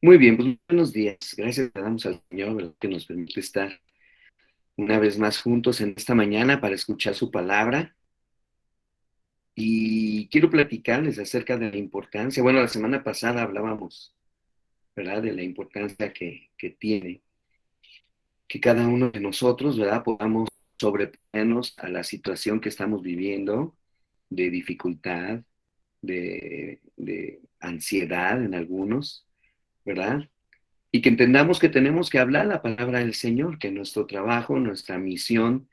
Muy bien, pues buenos días. Gracias le damos al Señor, ¿verdad?, que nos permite estar una vez más juntos en esta mañana para escuchar su palabra. Y quiero platicarles acerca de la importancia. Bueno, la semana pasada hablábamos, ¿verdad?, de la importancia que tiene que cada uno de nosotros, ¿verdad?, podamos sobreponernos a la situación que estamos viviendo de dificultad, de ansiedad en algunos, ¿verdad? Y que entendamos que tenemos que hablar la palabra del Señor, que nuestro trabajo, nuestra misión,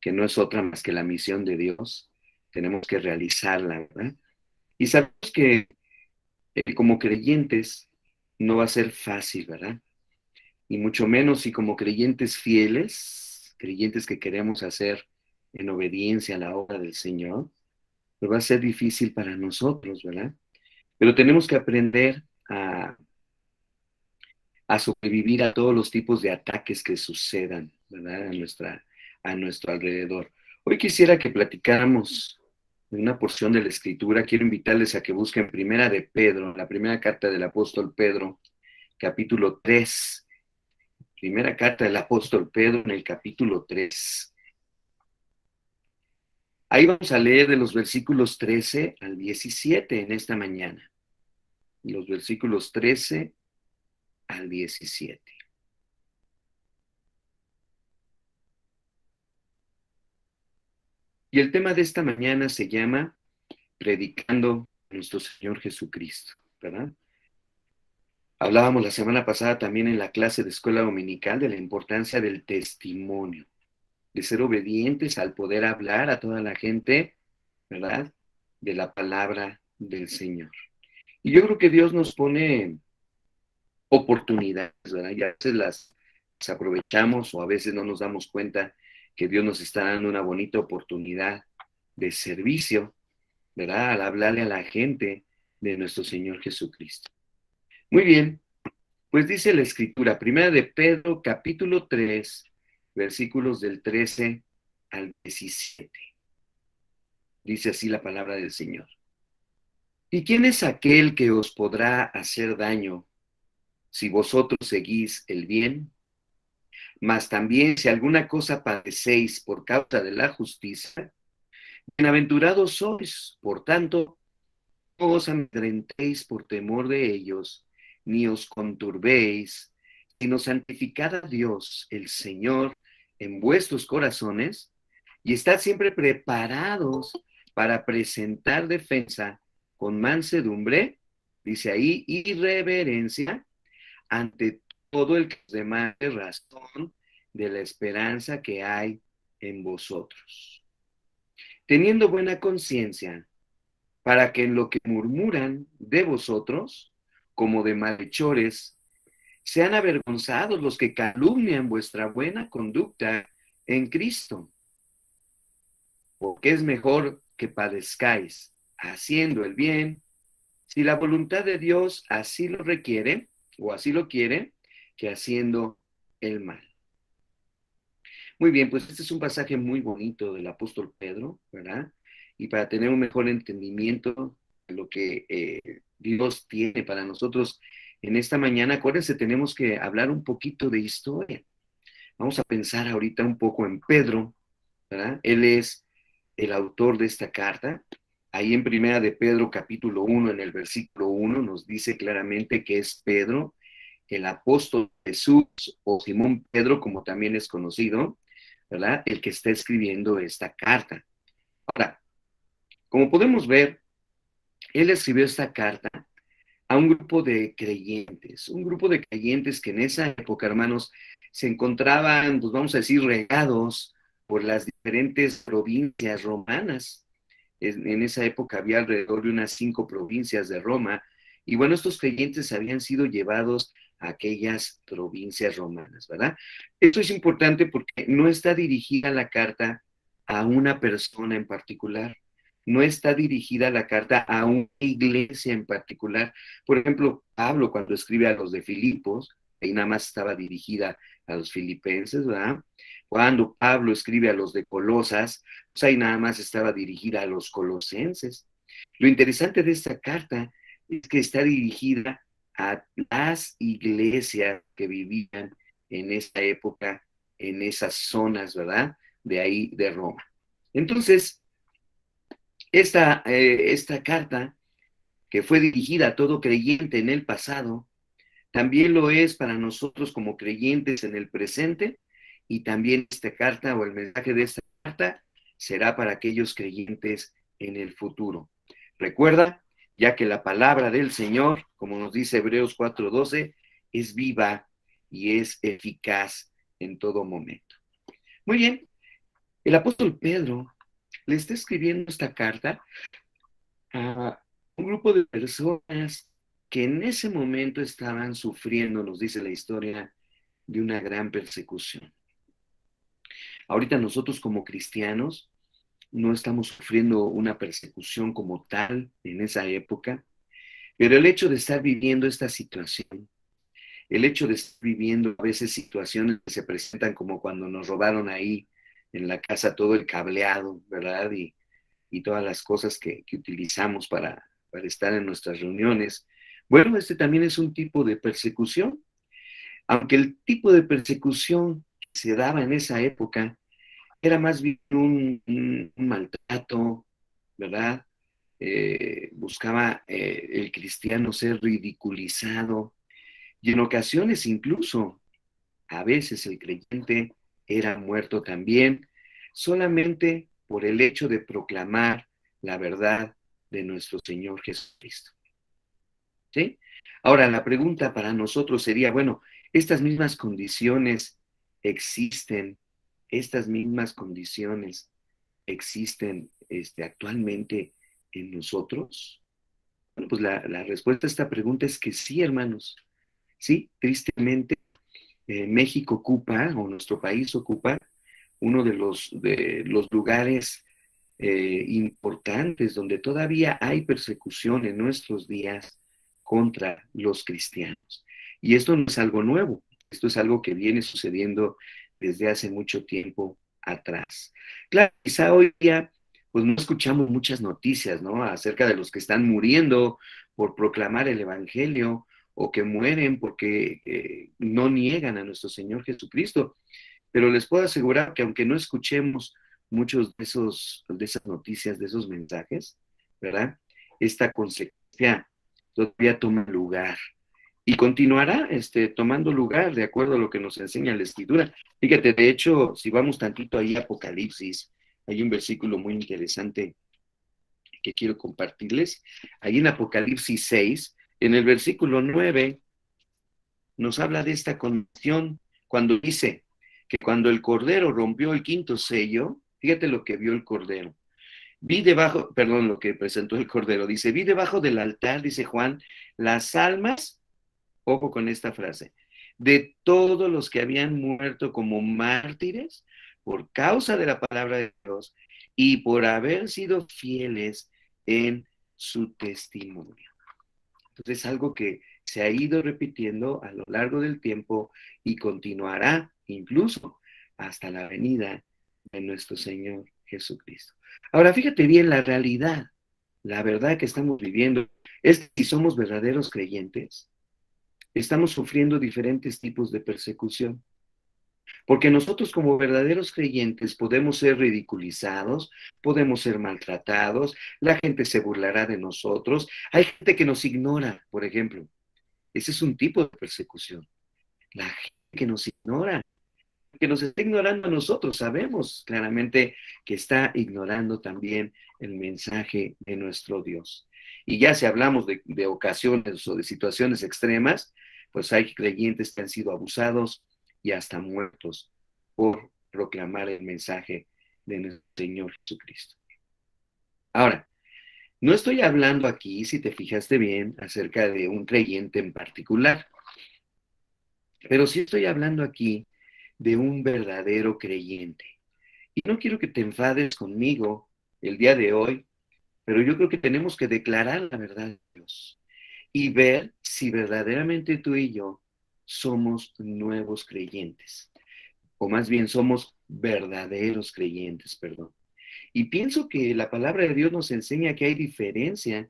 que no es otra más que la misión de Dios, tenemos que realizarla, ¿verdad? Y sabemos que como creyentes no va a ser fácil, ¿verdad? Y mucho menos si como creyentes fieles, creyentes que queremos hacer en obediencia a la obra del Señor, pues va a ser difícil para nosotros, ¿verdad? Pero tenemos que aprender a sobrevivir a todos los tipos de ataques que sucedan, ¿verdad?, a nuestro alrededor. Hoy quisiera que platicáramos de una porción de la Escritura. Quiero invitarles a que busquen Primera de Pedro, la primera carta del apóstol Pedro, capítulo 3. Primera carta del apóstol Pedro en el capítulo 3. Ahí vamos a leer de los versículos 13 al 17 en esta mañana. Los versículos 13 al 17. Y el tema de esta mañana se llama Predicando a nuestro Señor Jesucristo, ¿verdad? Hablábamos la semana pasada también en la clase de escuela dominical de la importancia del testimonio, de ser obedientes al poder hablar a toda la gente, ¿verdad?, de la palabra del Señor. Y yo creo que Dios nos pone oportunidades, ¿verdad? Y a veces las aprovechamos o a veces no nos damos cuenta que Dios nos está dando una bonita oportunidad de servicio, ¿verdad?, al hablarle a la gente de nuestro Señor Jesucristo. Muy bien, pues dice la Escritura, primera de Pedro, capítulo 3, versículos del 13 al 17. Dice así la palabra del Señor. ¿Y quién es aquel que os podrá hacer daño si vosotros seguís el bien? Mas también si alguna cosa padecéis por causa de la justicia, bienaventurados sois. Por tanto, no os amedrentéis por temor de ellos, ni os conturbéis, sino santificad a Dios, el Señor, en vuestros corazones, y estad siempre preparados para presentar defensa con mansedumbre, dice ahí, y reverencia, ante todo el que os demande razón de la esperanza que hay en vosotros. Teniendo buena conciencia, para que en lo que murmuran de vosotros, como de malhechores, sean avergonzados los que calumnian vuestra buena conducta en Cristo. Porque es mejor que padezcáis haciendo el bien, si la voluntad de Dios así lo requiere, o así lo quiere, que haciendo el mal. Muy bien, pues este es un pasaje muy bonito del apóstol Pedro, ¿verdad? Y para tener un mejor entendimiento de lo que Dios tiene para nosotros en esta mañana, acuérdense, tenemos que hablar un poquito de historia. Vamos a pensar ahorita un poco en Pedro, ¿verdad? Él es el autor de esta carta. Ahí en Primera de Pedro, capítulo 1, en el versículo 1, nos dice claramente que es Pedro, el apóstol Jesús, o Simón Pedro, como también es conocido, ¿verdad?, el que está escribiendo esta carta. Ahora, como podemos ver, él escribió esta carta a un grupo de creyentes que en esa época, hermanos, se encontraban, pues vamos a decir, regados por las diferentes provincias romanas. En esa época había alrededor de unas 5 provincias de Roma, y bueno, estos creyentes habían sido llevados a aquellas provincias romanas, ¿verdad? Esto es importante porque no está dirigida la carta a una persona en particular, no está dirigida la carta a una iglesia en particular. Por ejemplo, Pablo cuando escribe a los de Filipos, ahí nada más estaba dirigida a los filipenses, ¿verdad? Cuando Pablo escribe a los de Colosas, pues ahí nada más estaba dirigida a los colosenses. Lo interesante de esta carta es que está dirigida a las iglesias que vivían en esa época, en esas zonas, ¿verdad? De ahí, de Roma. Entonces, esta carta, que fue dirigida a todo creyente en el pasado, también lo es para nosotros como creyentes en el presente, y también esta carta o el mensaje de esta carta será para aquellos creyentes en el futuro. Recuerda, ya que la palabra del Señor, como nos dice Hebreos 4:12, es viva y es eficaz en todo momento. Muy bien, el apóstol Pedro le está escribiendo esta carta a un grupo de personas que en ese momento estaban sufriendo, nos dice la historia, de una gran persecución. Ahorita nosotros como cristianos no estamos sufriendo una persecución como tal en esa época, pero el hecho de estar viviendo esta situación, el hecho de estar viviendo a veces situaciones que se presentan como cuando nos robaron ahí en la casa todo el cableado, ¿verdad? Y todas las cosas que utilizamos para estar en nuestras reuniones. Bueno, este también es un tipo de persecución, aunque el tipo de persecución que se daba en esa época era más bien un maltrato, ¿verdad? Buscaba el cristiano ser ridiculizado, y en ocasiones incluso, a veces el creyente era muerto también, solamente por el hecho de proclamar la verdad de nuestro Señor Jesucristo. ¿Sí? Ahora, la pregunta para nosotros sería, bueno, ¿estas mismas condiciones existen? ¿Estas mismas condiciones existen actualmente en nosotros? Bueno, pues la respuesta a esta pregunta es que sí, hermanos. Sí, tristemente, México ocupa, o nuestro país ocupa, uno de los lugares importantes donde todavía hay persecución en nuestros días contra los cristianos. Y esto no es algo nuevo, esto es algo que viene sucediendo desde hace mucho tiempo atrás. Claro, quizá hoy día pues no escuchamos muchas noticias, ¿no? Acerca de los que están muriendo por proclamar el Evangelio o que mueren porque no niegan a nuestro Señor Jesucristo. Pero les puedo asegurar que aunque no escuchemos muchos de esas noticias, de esos mensajes, ¿verdad? Esta consecuencia todavía toma lugar y continuará tomando lugar de acuerdo a lo que nos enseña la Escritura. Fíjate, de hecho, si vamos tantito ahí a Apocalipsis, hay un versículo muy interesante que quiero compartirles. Ahí en Apocalipsis 6, en el versículo 9, nos habla de esta condición cuando dice que cuando el Cordero rompió el quinto sello, fíjate lo que vio el Cordero. Vi debajo, perdón, lo que presentó el Cordero, dice, vi debajo del altar, dice Juan, las almas, ojo con esta frase, de todos los que habían muerto como mártires por causa de la palabra de Dios y por haber sido fieles en su testimonio. Entonces es algo que se ha ido repitiendo a lo largo del tiempo y continuará incluso hasta la venida de nuestro Señor Jesucristo. Ahora, fíjate bien la verdad que estamos viviendo es que si somos verdaderos creyentes, estamos sufriendo diferentes tipos de persecución. Porque nosotros como verdaderos creyentes podemos ser ridiculizados, podemos ser maltratados, la gente se burlará de nosotros, hay gente que nos ignora, por ejemplo. Ese es un tipo de persecución. La gente que nos ignora, que nos está ignorando a nosotros, sabemos claramente que está ignorando también el mensaje de nuestro Dios. Y ya si hablamos de ocasiones o de situaciones extremas, pues hay creyentes que han sido abusados y hasta muertos por proclamar el mensaje de nuestro Señor Jesucristo. Ahora, no estoy hablando aquí, si te fijaste bien, acerca de un creyente en particular, pero sí estoy hablando aquí de un verdadero creyente. Y no quiero que te enfades conmigo el día de hoy, pero yo creo que tenemos que declarar la verdad de Dios y ver si verdaderamente tú y yo somos nuevos creyentes, o más bien somos verdaderos creyentes, perdón. Y pienso que la palabra de Dios nos enseña que hay diferencia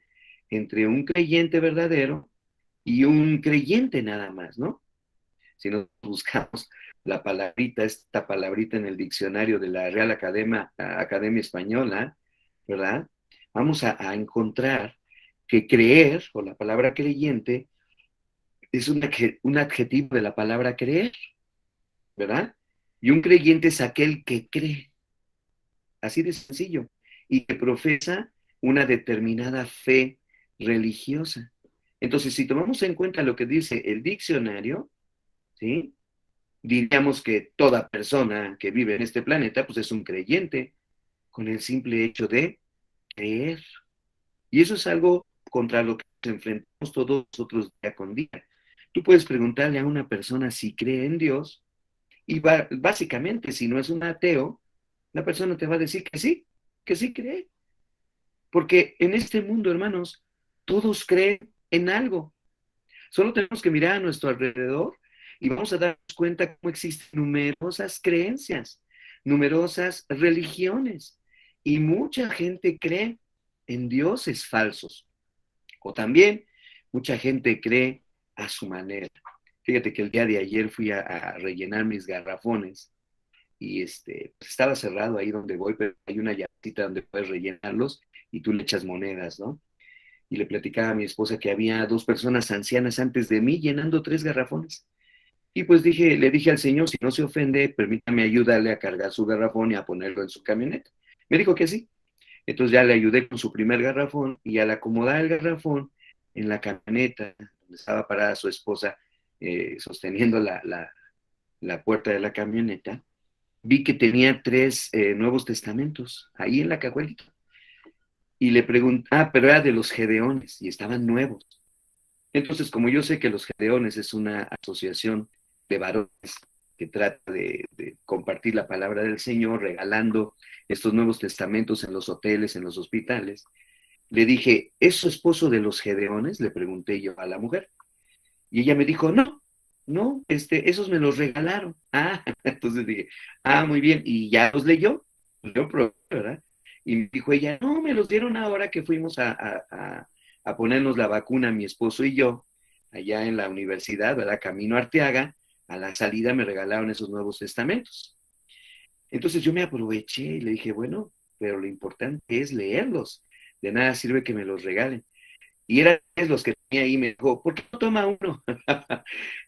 entre un creyente verdadero y un creyente nada más, ¿no? Si nos buscamos la palabrita, esta palabrita en el diccionario de la Real Academia Española, ¿verdad? Vamos a encontrar que creer, o la palabra creyente, es un adjetivo de la palabra creer, ¿verdad? Y un creyente es aquel que cree, así de sencillo, y que profesa una determinada fe religiosa. Entonces, si tomamos en cuenta lo que dice el diccionario, ¿sí? Diríamos que toda persona que vive en este planeta, pues es un creyente, con el simple hecho de creer. Y eso es algo contra lo que nos enfrentamos todos nosotros día con día. Tú puedes preguntarle a una persona si cree en Dios y básicamente si no es un ateo, la persona te va a decir que sí cree. Porque en este mundo, hermanos, todos creen en algo. Solo tenemos que mirar a nuestro alrededor y vamos a darnos cuenta cómo existen numerosas creencias, numerosas religiones. Y mucha gente cree en dioses falsos. O también mucha gente cree a su manera. Fíjate que el día de ayer fui a rellenar mis garrafones y pues estaba cerrado ahí donde voy, pero hay una llavecita donde puedes rellenarlos y tú le echas monedas, ¿no? Y le platicaba a mi esposa que había dos personas ancianas antes de mí llenando tres garrafones. Y pues le dije al señor, si no se ofende, permítame ayudarle a cargar su garrafón y a ponerlo en su camioneta. Me dijo que sí. Entonces ya le ayudé con su primer garrafón y al acomodar el garrafón en la camioneta, donde estaba parada su esposa sosteniendo la puerta de la camioneta, vi que tenía tres Nuevos Testamentos ahí en la cajuelita. Y le pregunté, pero era de los Gedeones y estaban nuevos. Entonces, como yo sé que los Gedeones es una asociación de varones que trata de compartir la palabra del Señor, regalando estos Nuevos Testamentos en los hoteles, en los hospitales, le dije, ¿es su esposo de los Gedeones? Le pregunté yo a la mujer. Y ella me dijo, no, no, esos me los regalaron. Ah, entonces dije, muy bien, y ya los leyó, yo probé, ¿verdad? Y me dijo ella, no, me los dieron ahora que fuimos a ponernos la vacuna, mi esposo y yo, allá en la universidad, ¿verdad? Camino a Arteaga, a la salida me regalaron esos Nuevos Testamentos. Entonces yo me aproveché y le dije, bueno, pero lo importante es leerlos. De nada sirve que me los regalen. Y eran los que tenía ahí, me dijo, ¿por qué no toma uno?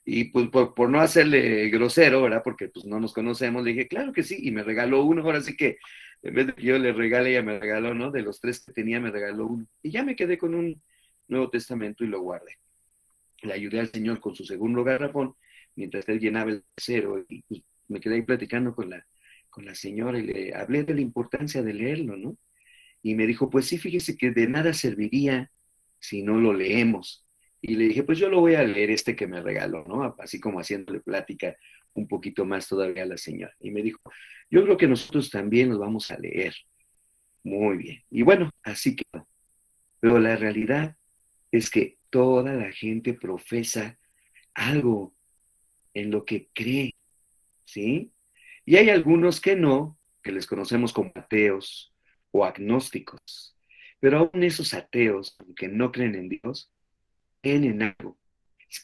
Y pues por no hacerle grosero, ¿verdad? Porque pues no nos conocemos, le dije, claro que sí, y me regaló uno, ahora sí que en vez de que yo le regale, ella me regaló, ¿no? De los tres que tenía, me regaló uno. Y ya me quedé con un Nuevo Testamento y lo guardé. Le ayudé al Señor con su segundo garrafón, mientras él llenaba el tercero, y me quedé ahí platicando con la señora y le hablé de la importancia de leerlo, ¿no? Y me dijo, pues sí, fíjese que de nada serviría si no lo leemos. Y le dije, pues yo lo voy a leer este que me regaló, ¿no? Así como haciéndole plática un poquito más todavía a la señora. Y me dijo, yo creo que nosotros también los vamos a leer. Muy bien. Y bueno, así quedó. Pero la realidad es que toda la gente profesa algo en lo que cree, ¿sí? Y hay algunos que no, que les conocemos como ateos o agnósticos. Pero aún esos ateos, aunque no creen en Dios, creen en algo.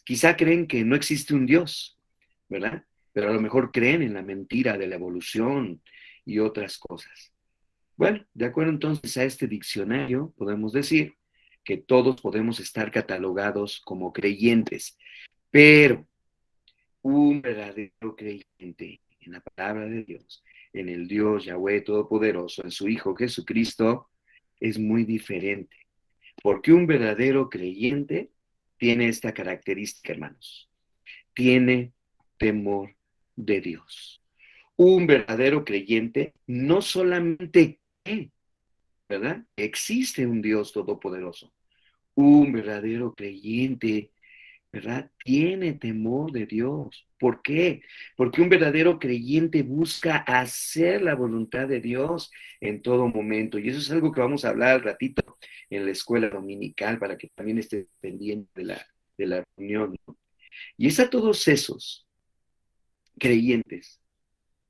Quizá creen que no existe un Dios, ¿verdad? Pero a lo mejor creen en la mentira de la evolución y otras cosas. Bueno, de acuerdo entonces a este diccionario, podemos decir que todos podemos estar catalogados como creyentes, pero un verdadero creyente en la palabra de Dios, en el Dios Yahweh Todopoderoso, en su Hijo Jesucristo, es muy diferente. Porque un verdadero creyente tiene esta característica, hermanos. Tiene temor de Dios. Un verdadero creyente no solamente cree, ¿verdad? Existe un Dios todopoderoso. Un verdadero creyente, ¿verdad? Tiene temor de Dios. ¿Por qué? Porque un verdadero creyente busca hacer la voluntad de Dios en todo momento. Y eso es algo que vamos a hablar al ratito en la escuela dominical para que también esté pendiente de la reunión, ¿no? Y es a todos esos creyentes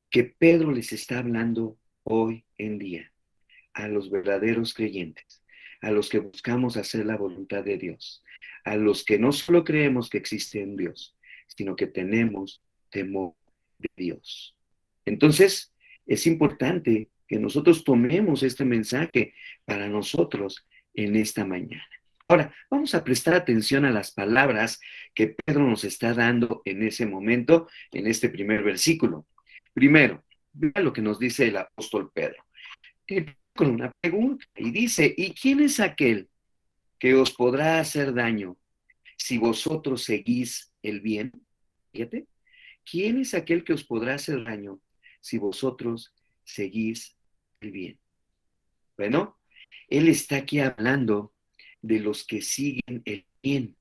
que Pedro les está hablando hoy en día, a los verdaderos creyentes, a los que buscamos hacer la voluntad de Dios, a los que no solo creemos que existe un Dios, sino que tenemos temor de Dios. Entonces, es importante que nosotros tomemos este mensaje para nosotros en esta mañana. Ahora, vamos a prestar atención a las palabras que Pedro nos está dando en ese momento, en este primer versículo. Primero, vea lo que nos dice el apóstol Pedro. Con una pregunta y dice, ¿y quién es aquel que os podrá hacer daño si vosotros seguís el bien? Fíjate, ¿quién es aquel que os podrá hacer daño si vosotros seguís el bien? Bueno, él está aquí hablando de los que siguen el bien.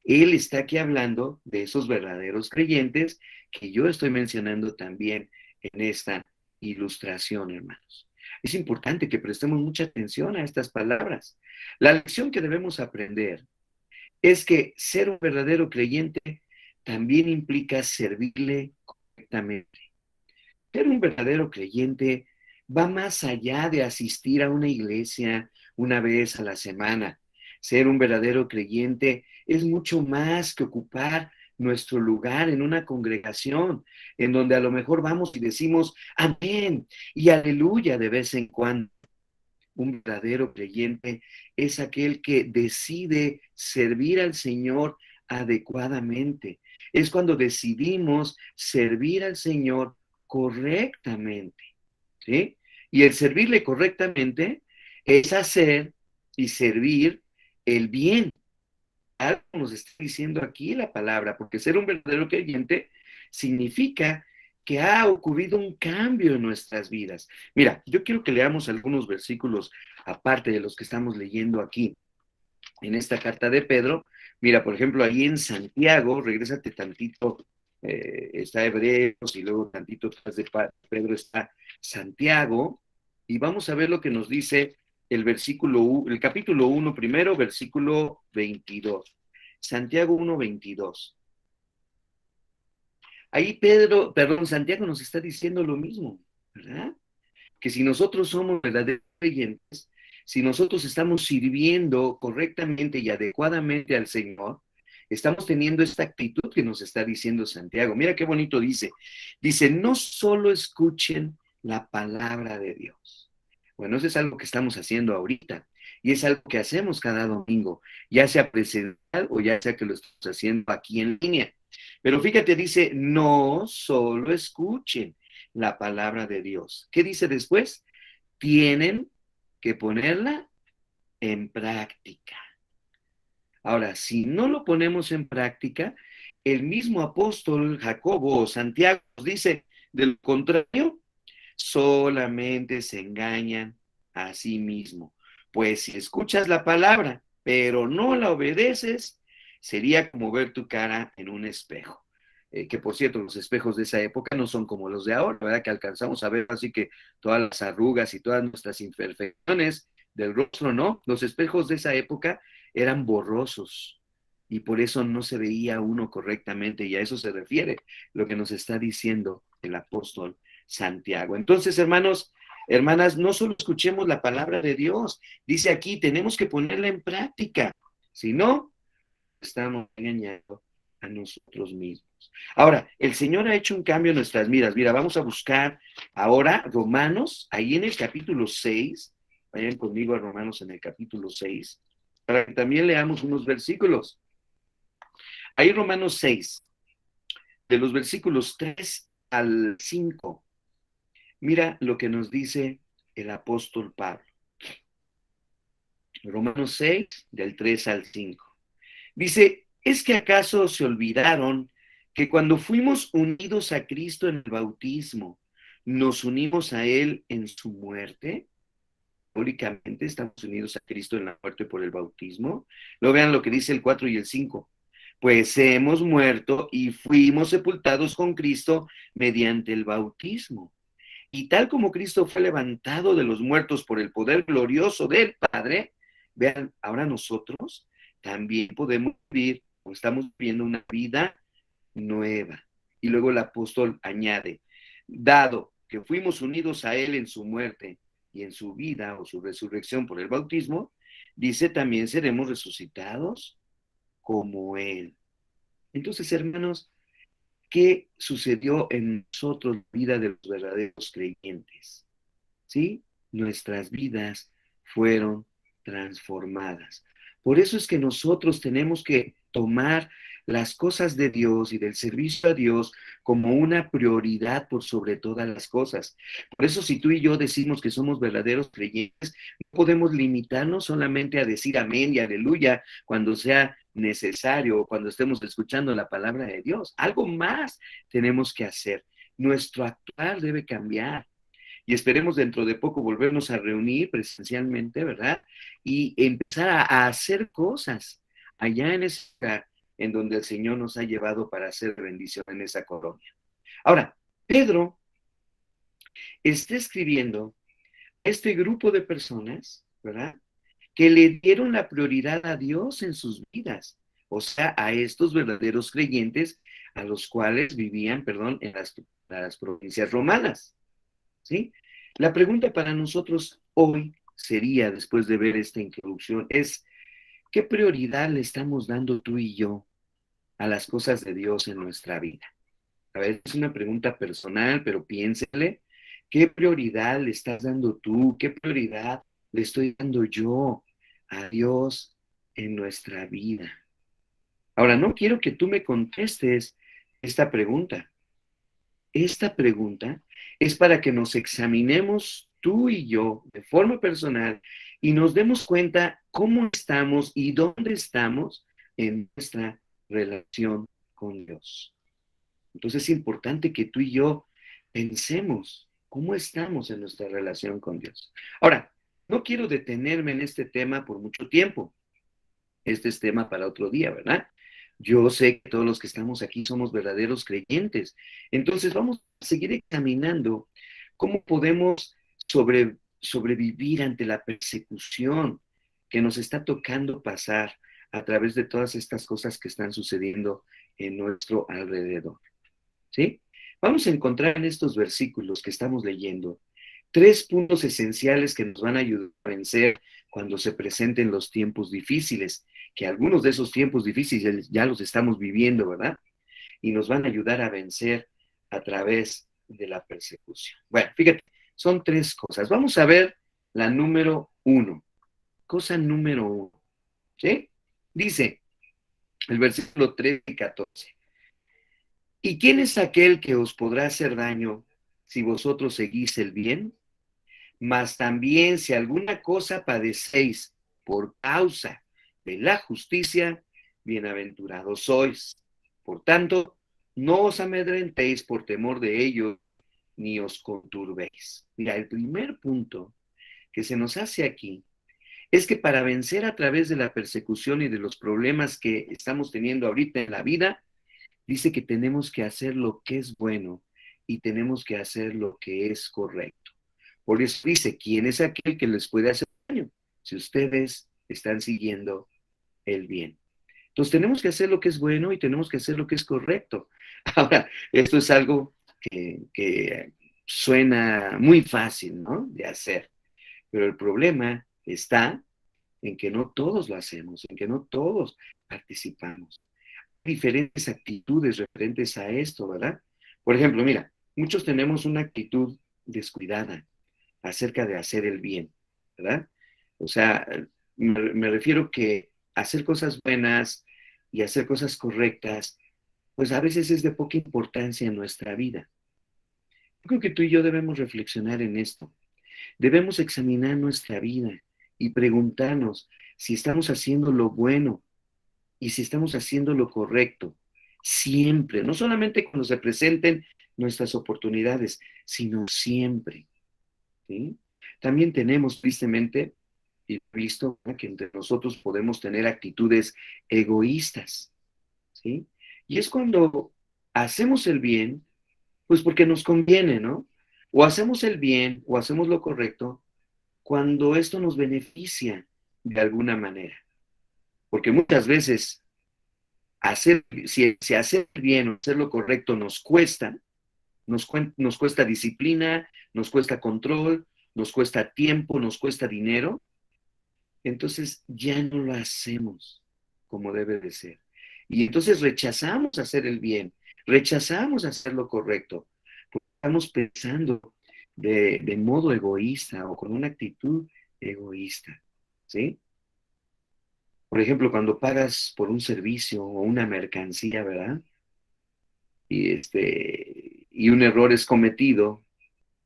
Él está aquí hablando de esos verdaderos creyentes que yo estoy mencionando también en esta ilustración, hermanos. Es importante que prestemos mucha atención a estas palabras. La lección que debemos aprender es que ser un verdadero creyente también implica servirle correctamente. Ser un verdadero creyente va más allá de asistir a una iglesia una vez a la semana. Ser un verdadero creyente es mucho más que ocupar nuestro lugar en una congregación, en donde a lo mejor vamos y decimos amén y aleluya de vez en cuando. Un verdadero creyente es aquel que decide servir al Señor adecuadamente. Es cuando decidimos servir al Señor correctamente, ¿sí? Y el servirle correctamente es hacer y servir el bien. Algo nos está diciendo aquí la palabra, porque ser un verdadero creyente significa que ha ocurrido un cambio en nuestras vidas. Mira, yo quiero que leamos algunos versículos aparte de los que estamos leyendo aquí en esta carta de Pedro. Mira, por ejemplo, ahí en Santiago, regrésate tantito, está Hebreos y luego tantito atrás de Pedro está Santiago, y vamos a ver lo que nos dice el capítulo 1 primero, versículo 22. Santiago 1, 22. Ahí Santiago nos está diciendo lo mismo, ¿verdad? Que si nosotros somos verdaderos creyentes, si nosotros estamos sirviendo correctamente y adecuadamente al Señor, estamos teniendo esta actitud que nos está diciendo Santiago. Mira qué bonito dice. Dice, no solo escuchen la palabra de Dios. Bueno, eso es algo que estamos haciendo ahorita y es algo que hacemos cada domingo, ya sea presencial o ya sea que lo estamos haciendo aquí en línea. Pero fíjate, dice, no solo escuchen la palabra de Dios. ¿Qué dice después? Tienen que ponerla en práctica. Ahora, si no lo ponemos en práctica, el mismo apóstol Jacobo o Santiago dice, de lo contrario, solamente se engañan a sí mismo. Pues si escuchas la palabra, pero no la obedeces, sería como ver tu cara en un espejo. Que por cierto, los espejos de esa época no son como los de ahora, ¿verdad? Que alcanzamos a ver así que todas las arrugas y todas nuestras imperfecciones del rostro, ¿no? Los espejos de esa época eran borrosos y por eso no se veía uno correctamente, y a eso se refiere lo que nos está diciendo el apóstol Santiago. Entonces, hermanos, hermanas, no solo escuchemos la palabra de Dios, dice aquí, tenemos que ponerla en práctica, si no, estamos engañando a nosotros mismos. Ahora, el Señor ha hecho un cambio en nuestras vidas. Mira, vamos a buscar ahora Romanos, ahí en el capítulo 6, vayan conmigo a Romanos en el capítulo 6, para que también leamos unos versículos. Ahí Romanos 6, de los versículos 3 al 5. Mira lo que nos dice el apóstol Pablo. Romanos 6, del 3 al 5. Dice, ¿es que acaso se olvidaron que cuando fuimos unidos a Cristo en el bautismo, nos unimos a Él en su muerte? Simbólicamente estamos unidos a Cristo en la muerte por el bautismo. Luego vean lo que dice el 4 y el 5. Pues hemos muerto y fuimos sepultados con Cristo mediante el bautismo. Y tal como Cristo fue levantado de los muertos por el poder glorioso del Padre, vean, ahora nosotros también podemos vivir o estamos viviendo una vida nueva. Y luego el apóstol añade, dado que fuimos unidos a Él en su muerte y en su vida o su resurrección por el bautismo, dice también seremos resucitados como Él. Entonces, hermanos, ¿qué sucedió en nosotros, la vida de los verdaderos creyentes? ¿Sí? Nuestras vidas fueron transformadas. Por eso es que nosotros tenemos que tomar las cosas de Dios y del servicio a Dios como una prioridad por sobre todas las cosas. Por eso si tú y yo decimos que somos verdaderos creyentes, no podemos limitarnos solamente a decir amén y aleluya cuando sea necesario o cuando estemos escuchando la palabra de Dios. Algo más tenemos que hacer. Nuestro actuar debe cambiar y esperemos dentro de poco volvernos a reunir presencialmente, ¿verdad? Y empezar a hacer cosas allá en ese lugar en donde el Señor nos ha llevado para hacer bendición en esa colonia. Ahora, Pedro está escribiendo a este grupo de personas, ¿verdad? Que le dieron la prioridad a Dios en sus vidas, o sea, a estos verdaderos creyentes a los cuales vivían, perdón, en las provincias romanas. ¿Sí? La pregunta para nosotros hoy sería, después de ver esta introducción, es, ¿qué prioridad le estamos dando tú y yo a las cosas de Dios en nuestra vida? A ver, es una pregunta personal, pero piénsele, ¿qué prioridad le estás dando tú? ¿Qué prioridad le estoy dando yo a Dios en nuestra vida? Ahora, no quiero que tú me contestes esta pregunta. Esta pregunta es para que nos examinemos tú y yo de forma personal y nos demos cuenta cómo estamos y dónde estamos en nuestra relación con Dios. Entonces es importante que tú y yo pensemos cómo estamos en nuestra relación con Dios. Ahora, no quiero detenerme en este tema por mucho tiempo. Este es tema para otro día, ¿verdad? Yo sé que todos los que estamos aquí somos verdaderos creyentes. Entonces vamos a seguir examinando cómo podemos sobrevivir ante la persecución que nos está tocando pasar a través de todas estas cosas que están sucediendo en nuestro alrededor. ¿Sí? Vamos a encontrar en estos versículos que estamos leyendo 3 puntos esenciales que nos van a ayudar a vencer cuando se presenten los tiempos difíciles, que algunos de esos tiempos difíciles ya los estamos viviendo, ¿verdad? Y nos van a ayudar a vencer a través de la persecución. Bueno, fíjate, son 3 cosas. Vamos a ver la número 1. Cosa número 1. ¿Sí? Dice el versículo 13 y 14. ¿Y quién es aquel que os podrá hacer daño si vosotros seguís el bien? Mas también si alguna cosa padecéis por causa de la justicia, bienaventurados sois. Por tanto, no os amedrentéis por temor de ellos, ni os conturbéis. Mira, el primer punto que se nos hace aquí es que para vencer a través de la persecución y de los problemas que estamos teniendo ahorita en la vida, dice que tenemos que hacer lo que es bueno y tenemos que hacer lo que es correcto. Por eso dice, ¿quién es aquel que les puede hacer daño? Si ustedes están siguiendo el bien. Entonces tenemos que hacer lo que es bueno y tenemos que hacer lo que es correcto. Ahora, esto es algo que suena muy fácil, ¿no? De hacer. Pero el problema está en que no todos lo hacemos, en que no todos participamos. Hay diferentes actitudes referentes a esto, ¿verdad? Por ejemplo, mira, muchos tenemos una actitud descuidada acerca de hacer el bien, ¿verdad? O sea, me refiero que hacer cosas buenas y hacer cosas correctas, pues a veces es de poca importancia en nuestra vida. Yo creo que tú y yo debemos reflexionar en esto. Debemos examinar nuestra vida y preguntarnos si estamos haciendo lo bueno y si estamos haciendo lo correcto. Siempre, no solamente cuando se presenten nuestras oportunidades, sino siempre. ¿Sí? También tenemos, tristemente, y visto que entre nosotros podemos tener actitudes egoístas, ¿sí? Y es cuando hacemos el bien, pues porque nos conviene, ¿no? O hacemos el bien o hacemos lo correcto cuando esto nos beneficia de alguna manera. Porque muchas veces si hacer bien o hacer lo correcto nos cuesta, nos cuesta disciplina, nos cuesta control, nos cuesta tiempo, nos cuesta dinero, entonces ya no lo hacemos como debe de ser. Y entonces rechazamos hacer el bien, rechazamos hacer lo correcto, porque estamos pensando de modo egoísta o con una actitud egoísta, ¿sí? Por ejemplo, cuando pagas por un servicio o una mercancía, ¿verdad? Y un error es cometido,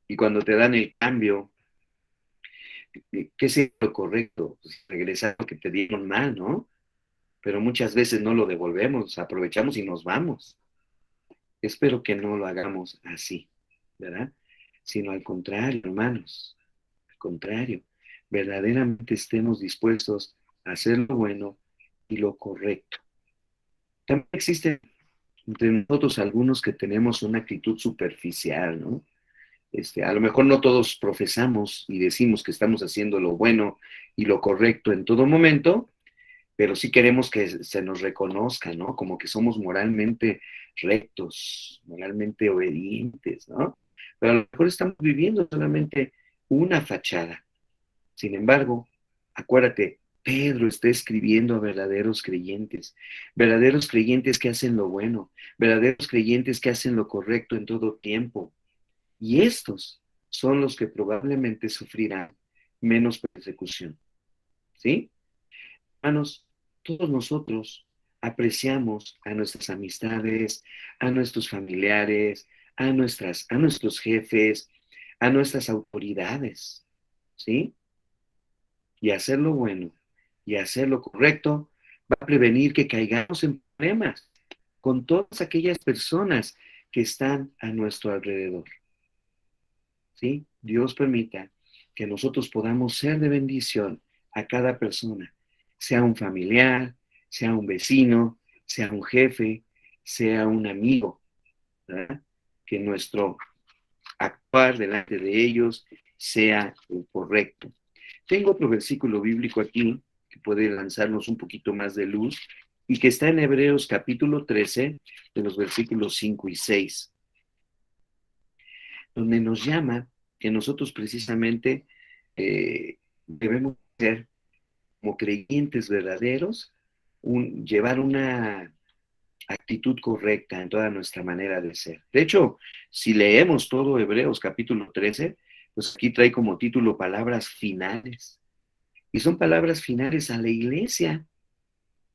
y cuando te dan el cambio, ¿qué es lo correcto? Pues regresar lo que te dieron mal, ¿no? Pero muchas veces no lo devolvemos, aprovechamos y nos vamos. Espero que no lo hagamos así, ¿verdad? Sino al contrario, hermanos, al contrario, verdaderamente estemos dispuestos a hacer lo bueno y lo correcto. También existen entre nosotros algunos que tenemos una actitud superficial, ¿no? A lo mejor no todos profesamos y decimos que estamos haciendo lo bueno y lo correcto en todo momento, pero sí queremos que se nos reconozca, ¿no? Como que somos moralmente rectos, moralmente obedientes, ¿no? Pero a lo mejor estamos viviendo solamente una fachada. Sin embargo, acuérdate, Pedro está escribiendo a verdaderos creyentes que hacen lo bueno, verdaderos creyentes que hacen lo correcto en todo tiempo. Y estos son los que probablemente sufrirán menos persecución, ¿sí? Hermanos, todos nosotros apreciamos a nuestras amistades, a nuestros familiares, a nuestros jefes, a nuestras autoridades, ¿sí? Y hacer lo bueno y hacer lo correcto va a prevenir que caigamos en problemas con todas aquellas personas que están a nuestro alrededor, ¿sí? Dios permita que nosotros podamos ser de bendición a cada persona, sea un familiar, sea un vecino, sea un jefe, sea un amigo, ¿verdad? Que nuestro actuar delante de ellos sea el correcto. Tengo otro versículo bíblico aquí que puede lanzarnos un poquito más de luz y que está en Hebreos capítulo 13, de los versículos 5 y 6, donde nos llama que nosotros precisamente debemos ser como creyentes verdaderos, llevar una actitud correcta en toda nuestra manera de ser. De hecho, si leemos todo Hebreos capítulo 13, pues aquí trae como título palabras finales. Y son palabras finales a la iglesia.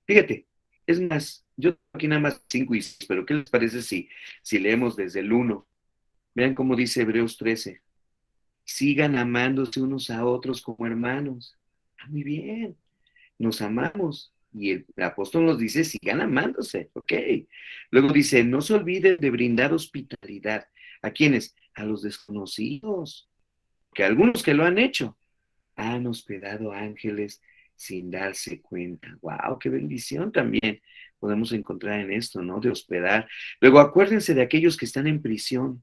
Fíjate, es más, yo tengo aquí nada más 5 y 6, pero ¿qué les parece si leemos desde el 1? Vean cómo dice Hebreos 13. Sigan amándose unos a otros como hermanos. Ah, muy bien, nos amamos. Y el apóstol nos dice, sigan amándose, ok. Luego dice, no se olviden de brindar hospitalidad. ¿A quiénes? A los desconocidos, que algunos que lo han hecho han hospedado ángeles sin darse cuenta. ¡Wow! ¡Qué bendición también podemos encontrar en esto, ¿no? De hospedar. Luego acuérdense de aquellos que están en prisión,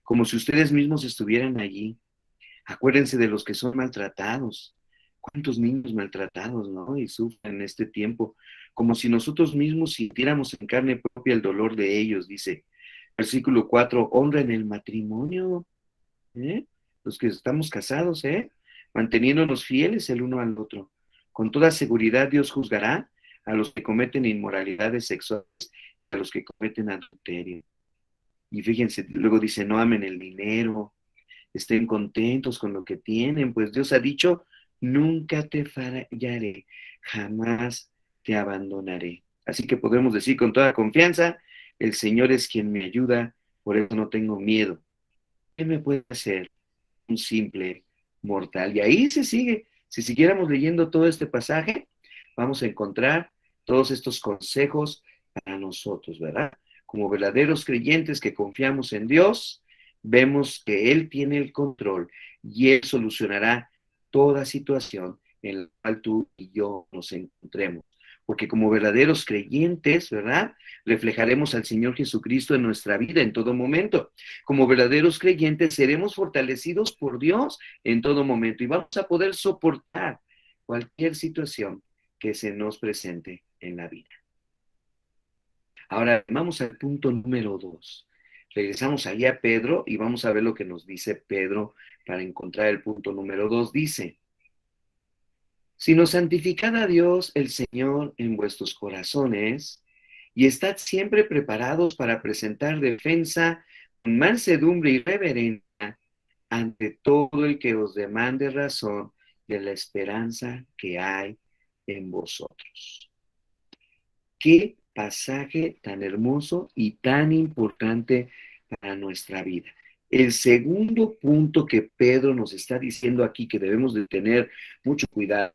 como si ustedes mismos estuvieran allí. Acuérdense de los que son maltratados. ¿Cuántos niños maltratados, no? Y sufren en este tiempo, como si nosotros mismos sintiéramos en carne propia el dolor de ellos, dice. Versículo 4, honren el matrimonio, ¿eh? Los que estamos casados, ¿eh? Manteniéndonos fieles el uno al otro. Con toda seguridad Dios juzgará a los que cometen inmoralidades sexuales, a los que cometen adulterio. Y fíjense, luego dice, no amen el dinero, estén contentos con lo que tienen, pues Dios ha dicho, nunca te fallaré, jamás te abandonaré. Así que podemos decir con toda confianza, el Señor es quien me ayuda, por eso no tengo miedo. ¿Qué me puede hacer un simple mortal? Y ahí se sigue. Si siguiéramos leyendo todo este pasaje, vamos a encontrar todos estos consejos para nosotros, ¿verdad? Como verdaderos creyentes que confiamos en Dios, vemos que Él tiene el control y Él solucionará toda situación en la cual tú y yo nos encontremos. Porque como verdaderos creyentes, ¿verdad? Reflejaremos al Señor Jesucristo en nuestra vida en todo momento. Como verdaderos creyentes seremos fortalecidos por Dios en todo momento y vamos a poder soportar cualquier situación que se nos presente en la vida. Ahora vamos al punto número 2. Regresamos allá a Pedro y vamos a ver lo que nos dice Pedro para encontrar el punto número 2. Dice, sino santificad a Dios el Señor en vuestros corazones y estad siempre preparados para presentar defensa con mansedumbre y reverencia ante todo el que os demande razón de la esperanza que hay en vosotros. Qué pasaje tan hermoso y tan importante para nuestra vida. El segundo punto que Pedro nos está diciendo aquí que debemos de tener mucho cuidado,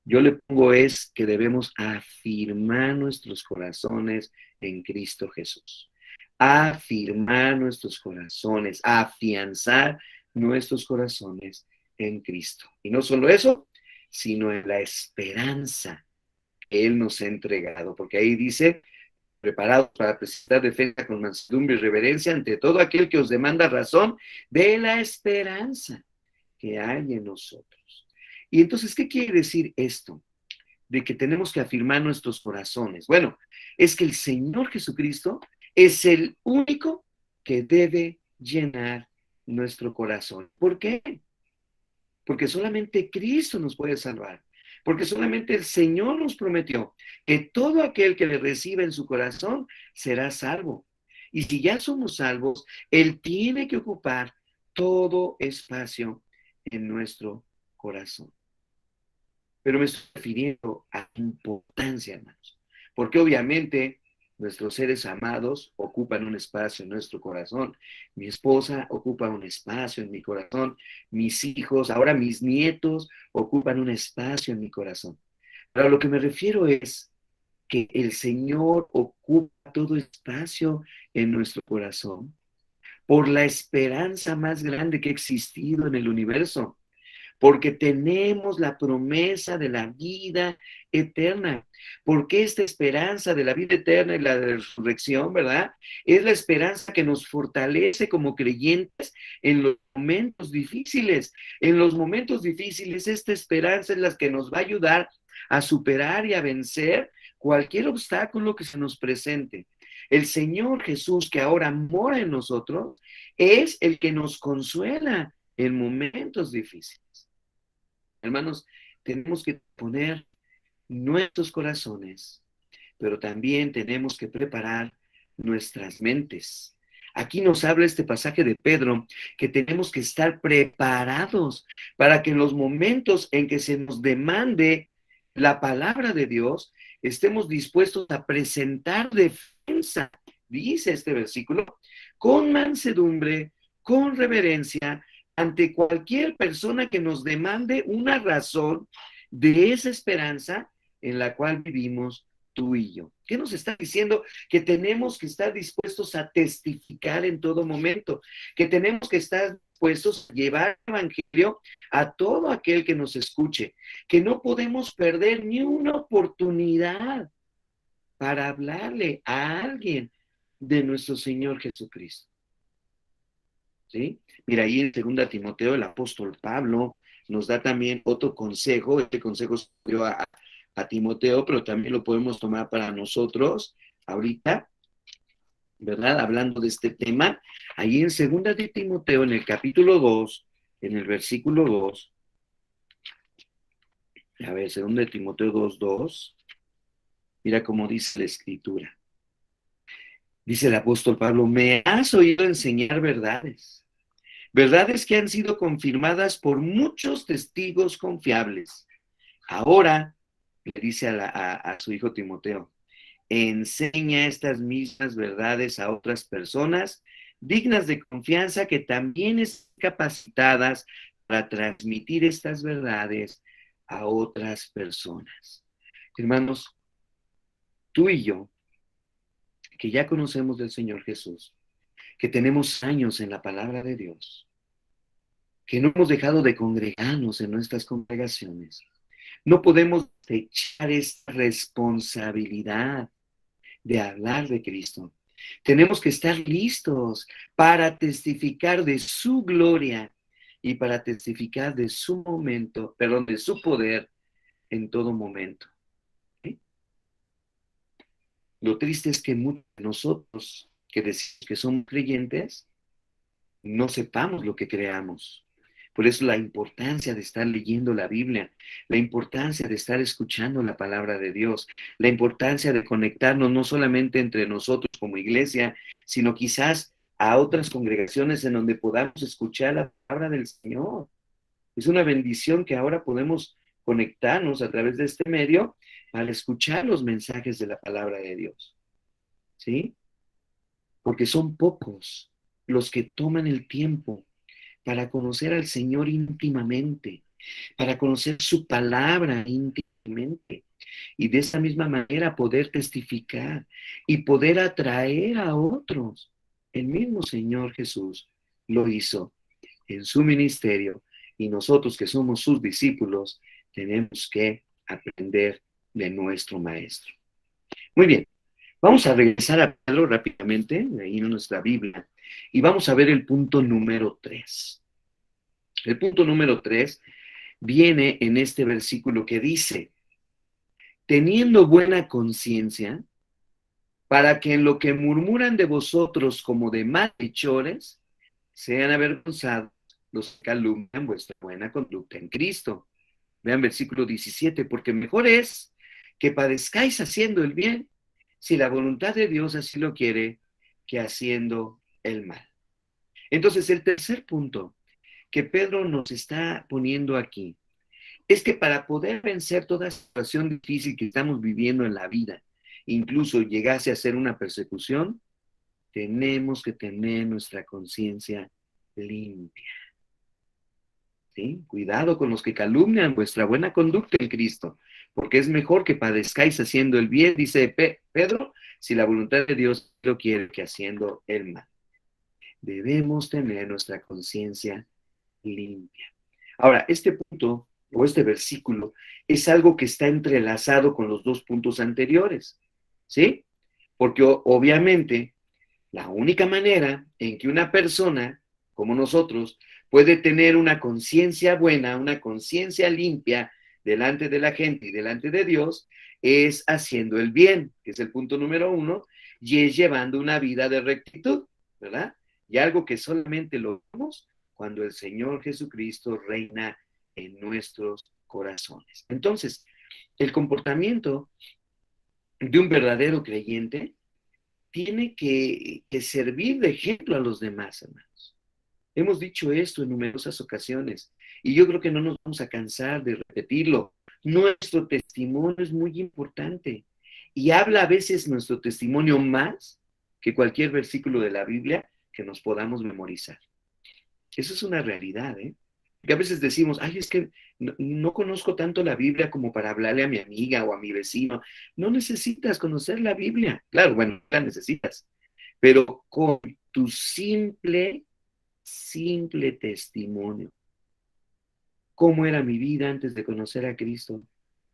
yo le pongo es que debemos afirmar nuestros corazones en Cristo Jesús. Afirmar nuestros corazones, afianzar nuestros corazones en Cristo. Y no solo eso, sino en la esperanza que Él nos ha entregado, porque ahí dice, preparados para presentar defensa con mansedumbre y reverencia ante todo aquel que os demanda razón de la esperanza que hay en nosotros. Y entonces, ¿qué quiere decir esto? De que tenemos que afirmar nuestros corazones. Bueno, es que el Señor Jesucristo es el único que debe llenar nuestro corazón. ¿Por qué? Porque solamente Cristo nos puede salvar. Porque solamente el Señor nos prometió que todo aquel que le reciba en su corazón será salvo. Y si ya somos salvos, Él tiene que ocupar todo espacio en nuestro corazón. Pero me estoy refiriendo a importancia, hermanos. Porque obviamente nuestros seres amados ocupan un espacio en nuestro corazón. Mi esposa ocupa un espacio en mi corazón. Mis hijos, ahora mis nietos, ocupan un espacio en mi corazón. Pero a lo que me refiero es que el Señor ocupa todo espacio en nuestro corazón por la esperanza más grande que ha existido en el universo, porque tenemos la promesa de la vida eterna, porque esta esperanza de la vida eterna y la resurrección, ¿verdad? Es la esperanza que nos fortalece como creyentes en los momentos difíciles. En los momentos difíciles, esta esperanza es la que nos va a ayudar a superar y a vencer cualquier obstáculo que se nos presente. El Señor Jesús, que ahora mora en nosotros, es el que nos consuela en momentos difíciles. Hermanos, tenemos que poner nuestros corazones, pero también tenemos que preparar nuestras mentes. Aquí nos habla este pasaje de Pedro que tenemos que estar preparados para que en los momentos en que se nos demande la palabra de Dios, estemos dispuestos a presentar defensa, dice este versículo, con mansedumbre, con reverencia, ante cualquier persona que nos demande una razón de esa esperanza en la cual vivimos tú y yo. ¿Qué nos está diciendo? Que tenemos que estar dispuestos a testificar en todo momento, que tenemos que estar dispuestos a llevar el evangelio a todo aquel que nos escuche, que no podemos perder ni una oportunidad para hablarle a alguien de nuestro Señor Jesucristo. ¿Sí? Mira, ahí en 2 Timoteo el apóstol Pablo nos da también otro consejo. Este consejo se dio a Timoteo, pero también lo podemos tomar para nosotros ahorita, ¿verdad? Hablando de este tema, ahí en 2 Timoteo, en el capítulo 2, en el versículo 2, a ver, 2 Timoteo 2:2, mira cómo dice la escritura. Dice el apóstol Pablo, me has oído enseñar verdades, verdades que han sido confirmadas por muchos testigos confiables. Ahora, le dice a su hijo Timoteo, enseña estas mismas verdades a otras personas dignas de confianza que también están capacitadas para transmitir estas verdades a otras personas. Hermanos, tú y yo, que ya conocemos del Señor Jesús, que tenemos años en la palabra de Dios, que no hemos dejado de congregarnos en nuestras congregaciones, no podemos echar esta responsabilidad de hablar de Cristo. Tenemos que estar listos para testificar de su gloria y para testificar de su momento, perdón, de su poder en todo momento. ¿Sí? Lo triste es que muchos de nosotros que decimos que somos creyentes, no sepamos lo que creamos. Por eso la importancia de estar leyendo la Biblia, la importancia de estar escuchando la palabra de Dios, la importancia de conectarnos no solamente entre nosotros como iglesia, sino quizás a otras congregaciones en donde podamos escuchar la palabra del Señor. Es una bendición que ahora podemos conectarnos a través de este medio al escuchar los mensajes de la palabra de Dios. ¿Sí? Porque son pocos los que toman el tiempo para conocer al Señor íntimamente, para conocer su palabra íntimamente y de esa misma manera poder testificar y poder atraer a otros. El mismo Señor Jesús lo hizo en su ministerio y nosotros que somos sus discípulos tenemos que aprender de nuestro Maestro. Muy bien, vamos a regresar a Pedro rápidamente, ahí en nuestra Biblia, y vamos a ver el punto número 3. El punto número 3 viene en este versículo que dice, teniendo buena conciencia, para que en lo que murmuran de vosotros como de malhechores, sean avergonzados los que calumnian vuestra buena conducta en Cristo. Vean versículo 17, porque mejor es que padezcáis haciendo el bien, si la voluntad de Dios así lo quiere, que haciendo el mal. Entonces, el tercer punto que Pedro nos está poniendo aquí es que para poder vencer toda situación difícil que estamos viviendo en la vida, incluso llegase a ser una persecución, tenemos que tener nuestra conciencia limpia. ¿Sí? Cuidado con los que calumnian vuestra buena conducta en Cristo, porque es mejor que padezcáis haciendo el bien, dice Pedro, si la voluntad de Dios lo quiere, que haciendo el mal. Debemos tener nuestra conciencia limpia. Ahora, este punto o este versículo es algo que está entrelazado con los dos puntos anteriores, ¿sí? Porque obviamente la única manera en que una persona como nosotros puede tener una conciencia buena, una conciencia limpia delante de la gente y delante de Dios es haciendo el bien, que es el punto número 1, y es llevando una vida de rectitud, ¿verdad? Y algo que solamente lo vemos cuando el Señor Jesucristo reina en nuestros corazones. Entonces, el comportamiento de un verdadero creyente tiene que servir de ejemplo a los demás, hermanos. Hemos dicho esto en numerosas ocasiones y yo creo que no nos vamos a cansar de repetirlo. Nuestro testimonio es muy importante y habla a veces nuestro testimonio más que cualquier versículo de la Biblia que nos podamos memorizar. Eso es una realidad, ¿eh? Que a veces decimos, ay, es que no conozco tanto la Biblia como para hablarle a mi amiga o a mi vecino. No necesitas conocer la Biblia. Claro, bueno, la necesitas. Pero con tu simple testimonio. ¿Cómo era mi vida antes de conocer a Cristo?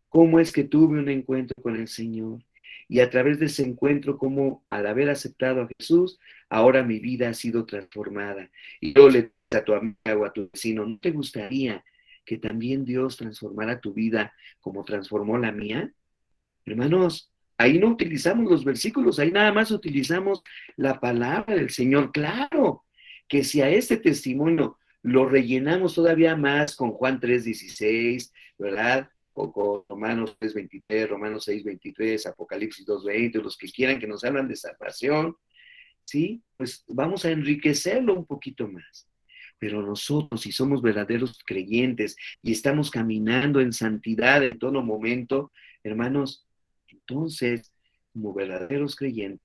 ¿Cómo es que tuve un encuentro con el Señor? Y a través de ese encuentro, cómo al haber aceptado a Jesús, ahora mi vida ha sido transformada. Y yo le digo a tu amiga o a tu vecino, ¿no te gustaría que también Dios transformara tu vida como transformó la mía? Hermanos, ahí no utilizamos los versículos, ahí nada más utilizamos la palabra del Señor. Claro, que si a este testimonio lo rellenamos todavía más con Juan 3:16, ¿verdad? O con Romanos 3:23, Romanos 6:23, Apocalipsis 2:20, los que quieran que nos hablan de salvación, ¿sí? Pues vamos a enriquecerlo un poquito más. Pero nosotros, si somos verdaderos creyentes y estamos caminando en santidad en todo momento, hermanos, entonces, como verdaderos creyentes,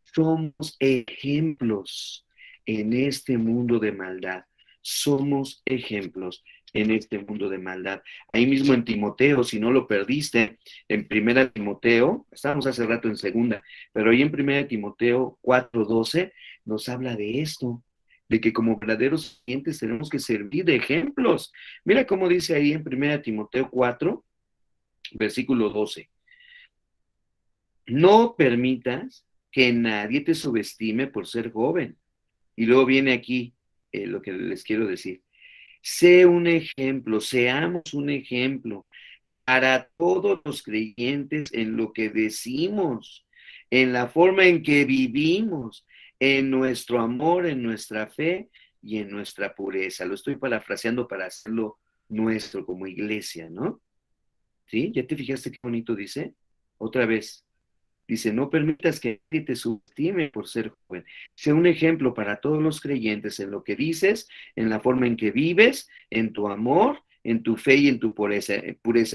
somos ejemplos en este mundo de maldad. Somos ejemplos en este mundo de maldad. Ahí mismo en Timoteo, si no lo perdiste, en Primera Timoteo, estábamos hace rato en segunda, pero ahí en Primera Timoteo 4:12 nos habla de esto, de que como verdaderos creyentes tenemos que servir de ejemplos. Mira cómo dice ahí en Primera Timoteo 4, versículo 12. No permitas que nadie te subestime por ser joven. Y luego viene aquí lo que les quiero decir. Sé un ejemplo, seamos un ejemplo para todos los creyentes en lo que decimos, en la forma en que vivimos, en nuestro amor, en nuestra fe y en nuestra pureza. Lo estoy parafraseando para hacerlo nuestro como iglesia, ¿no? ¿Sí? ¿Ya te fijaste qué bonito dice? Otra vez. Dice, no permitas que nadie te subestime por ser joven. Sé un ejemplo para todos los creyentes en lo que dices, en la forma en que vives, en tu amor, en tu fe y en tu pureza.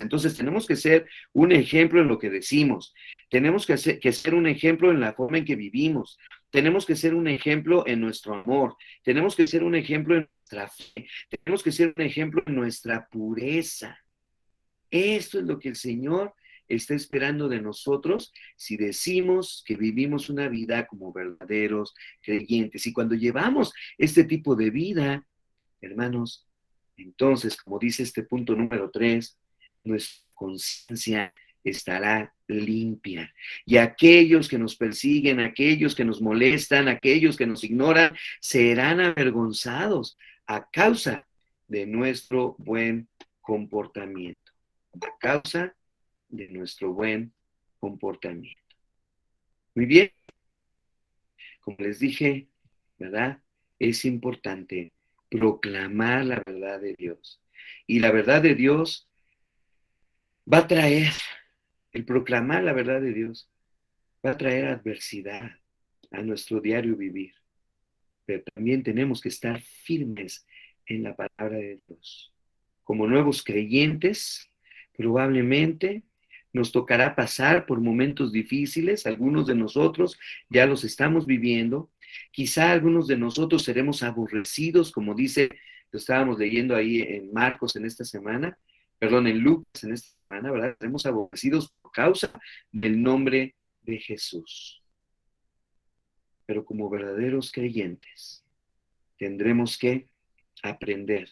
Entonces tenemos que ser un ejemplo en lo que decimos. Tenemos que ser un ejemplo en la forma en que vivimos. Tenemos que ser un ejemplo en nuestro amor. Tenemos que ser un ejemplo en nuestra fe. Tenemos que ser un ejemplo en nuestra pureza. Esto es lo que el Señor está esperando de nosotros si decimos que vivimos una vida como verdaderos creyentes. Y cuando llevamos este tipo de vida, hermanos, entonces, como dice este punto número 3, nuestra conciencia estará limpia. Y aquellos que nos persiguen, aquellos que nos molestan, aquellos que nos ignoran, serán avergonzados a causa de nuestro buen comportamiento. A causa de nuestro buen comportamiento. Muy bien, como les dije, ¿verdad? Es importante proclamar la verdad de Dios. Y la verdad de Dios va a traer, el proclamar la verdad de Dios va a traer adversidad a nuestro diario vivir. Pero también tenemos que estar firmes en la palabra de Dios. Como nuevos creyentes, probablemente nos tocará pasar por momentos difíciles, algunos de nosotros ya los estamos viviendo, quizá algunos de nosotros seremos aborrecidos, como dice, lo estábamos leyendo ahí en Marcos en esta semana, perdón, en Lucas en esta semana, ¿verdad? Seremos aborrecidos por causa del nombre de Jesús. Pero como verdaderos creyentes, tendremos que aprender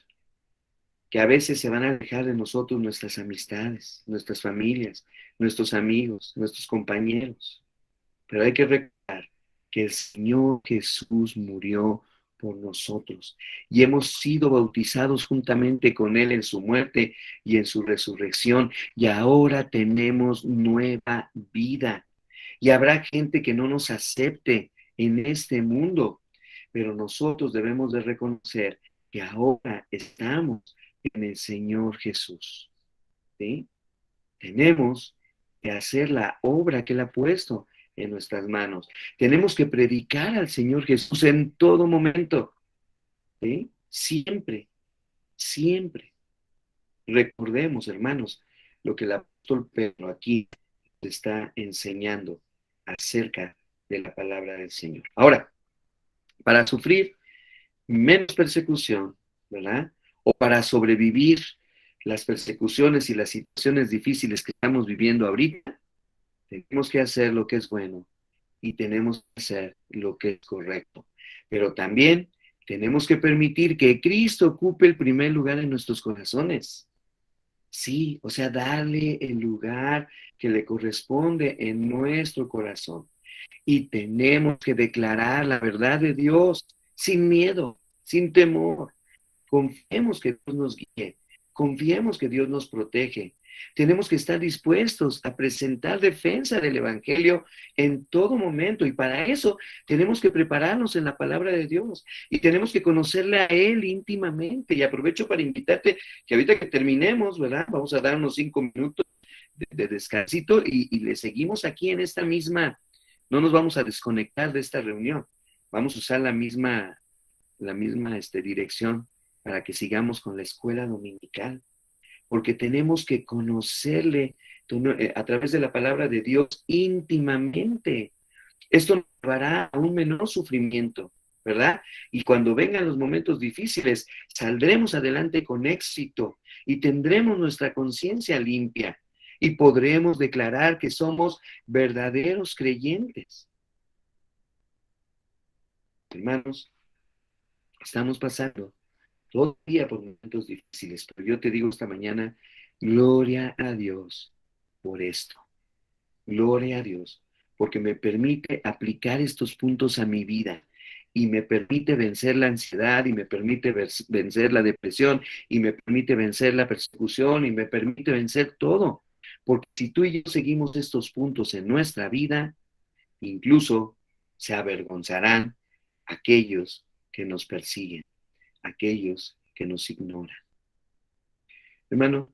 que a veces se van a alejar de nosotros nuestras amistades, nuestras familias, nuestros amigos, nuestros compañeros. Pero hay que recordar que el Señor Jesús murió por nosotros y hemos sido bautizados juntamente con Él en su muerte y en su resurrección y ahora tenemos nueva vida. Y habrá gente que no nos acepte en este mundo, pero nosotros debemos de reconocer que ahora estamos en el Señor Jesús. ¿Sí? Tenemos que hacer la obra que Él ha puesto en nuestras manos. Tenemos que predicar al Señor Jesús en todo momento. ¿Sí? Siempre, siempre. Recordemos, hermanos, lo que el apóstol Pedro aquí está enseñando acerca de la palabra del Señor. Ahora, para sufrir menos persecución, ¿verdad? O para sobrevivir las persecuciones y las situaciones difíciles que estamos viviendo ahorita, tenemos que hacer lo que es bueno y tenemos que hacer lo que es correcto. Pero también tenemos que permitir que Cristo ocupe el primer lugar en nuestros corazones. Sí, o sea, darle el lugar que le corresponde en nuestro corazón. Y tenemos que declarar la verdad de Dios sin miedo, sin temor. Confiemos que Dios nos guíe, confiemos que Dios nos protege. Tenemos que estar dispuestos a presentar defensa del Evangelio en todo momento y para eso tenemos que prepararnos en la palabra de Dios y tenemos que conocerle a Él íntimamente. Y aprovecho para invitarte que ahorita que terminemos, ¿verdad? Vamos a dar unos 5 minutos de descansito y le seguimos aquí en esta misma, no nos vamos a desconectar de esta reunión, vamos a usar la misma dirección para que sigamos con la escuela dominical, porque tenemos que conocerle a través de la palabra de Dios íntimamente. Esto nos llevará a un menor sufrimiento, ¿verdad? Y cuando vengan los momentos difíciles, saldremos adelante con éxito y tendremos nuestra conciencia limpia y podremos declarar que somos verdaderos creyentes. Hermanos, estamos pasando todo el día por momentos difíciles, pero yo te digo esta mañana, gloria a Dios por esto. Gloria a Dios, porque me permite aplicar estos puntos a mi vida y me permite vencer la ansiedad y me permite vencer la depresión y me permite vencer la persecución y me permite vencer todo. Porque si tú y yo seguimos estos puntos en nuestra vida, incluso se avergonzarán aquellos que nos persiguen. aquellos que nos ignoran. Hermano,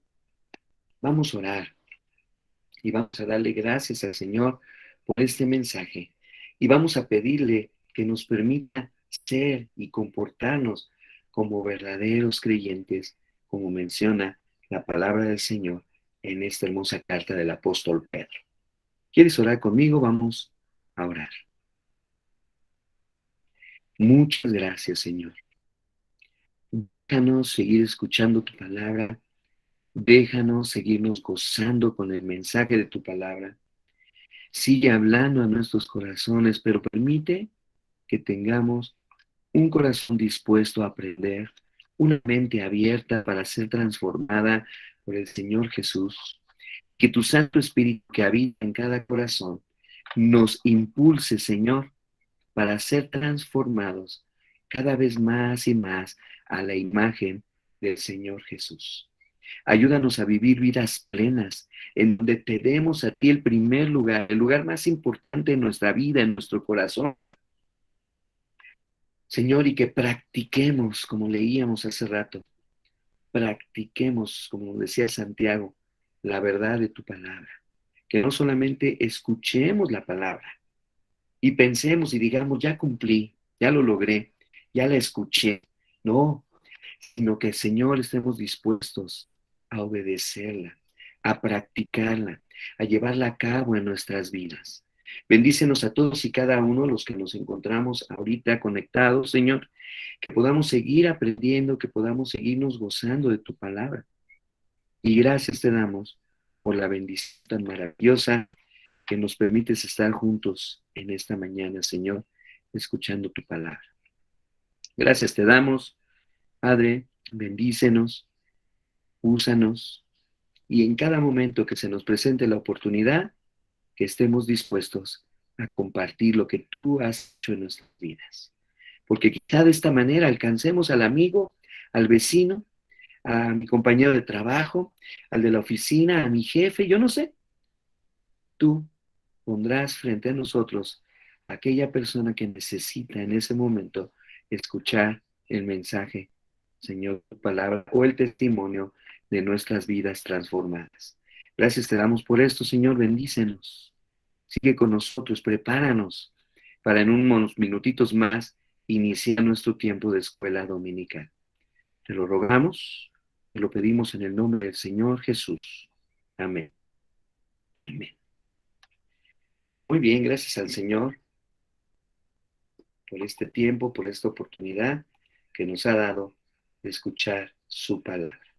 vamos a orar y vamos a darle gracias al Señor por este mensaje y vamos a pedirle que nos permita ser y comportarnos como verdaderos creyentes, como menciona la palabra del Señor en esta hermosa carta del apóstol Pedro. ¿Quieres orar conmigo? Vamos a orar. Muchas gracias, Señor. Déjanos seguir escuchando tu palabra. Déjanos seguirnos gozando con el mensaje de tu palabra. Sigue hablando a nuestros corazones, pero permite que tengamos un corazón dispuesto a aprender, una mente abierta para ser transformada por el Señor Jesús. Que tu Santo Espíritu que habita en cada corazón nos impulse, Señor, para ser transformados cada vez más y más a la imagen del Señor Jesús. Ayúdanos a vivir vidas plenas, en donde te demos a ti el primer lugar, el lugar más importante en nuestra vida, en nuestro corazón. Señor, y que practiquemos, como leíamos hace rato, practiquemos, como decía Santiago, la verdad de tu palabra. Que no solamente escuchemos la palabra y pensemos y digamos, ya cumplí, ya lo logré, ya la escuché. No, sino que, Señor, estemos dispuestos a obedecerla, a practicarla, a llevarla a cabo en nuestras vidas. Bendícenos a todos y cada uno de los que nos encontramos ahorita conectados, Señor, que podamos seguir aprendiendo, que podamos seguirnos gozando de tu palabra. Y gracias te damos por la bendición tan maravillosa que nos permites estar juntos en esta mañana, Señor, escuchando tu palabra. Gracias te damos, Padre, bendícenos, úsanos, y en cada momento que se nos presente la oportunidad, que estemos dispuestos a compartir lo que tú has hecho en nuestras vidas. Porque quizá de esta manera alcancemos al amigo, al vecino, a mi compañero de trabajo, al de la oficina, a mi jefe, yo no sé. Tú pondrás frente a nosotros a aquella persona que necesita en ese momento escuchar el mensaje, Señor, tu palabra o el testimonio de nuestras vidas transformadas. Gracias te damos por esto, Señor, bendícenos. Sigue con nosotros, prepáranos para en unos minutitos más iniciar nuestro tiempo de escuela dominical. Te lo rogamos, te lo pedimos en el nombre del Señor Jesús. Amén. Amén. Muy bien, gracias al Señor por este tiempo, por esta oportunidad que nos ha dado de escuchar su palabra.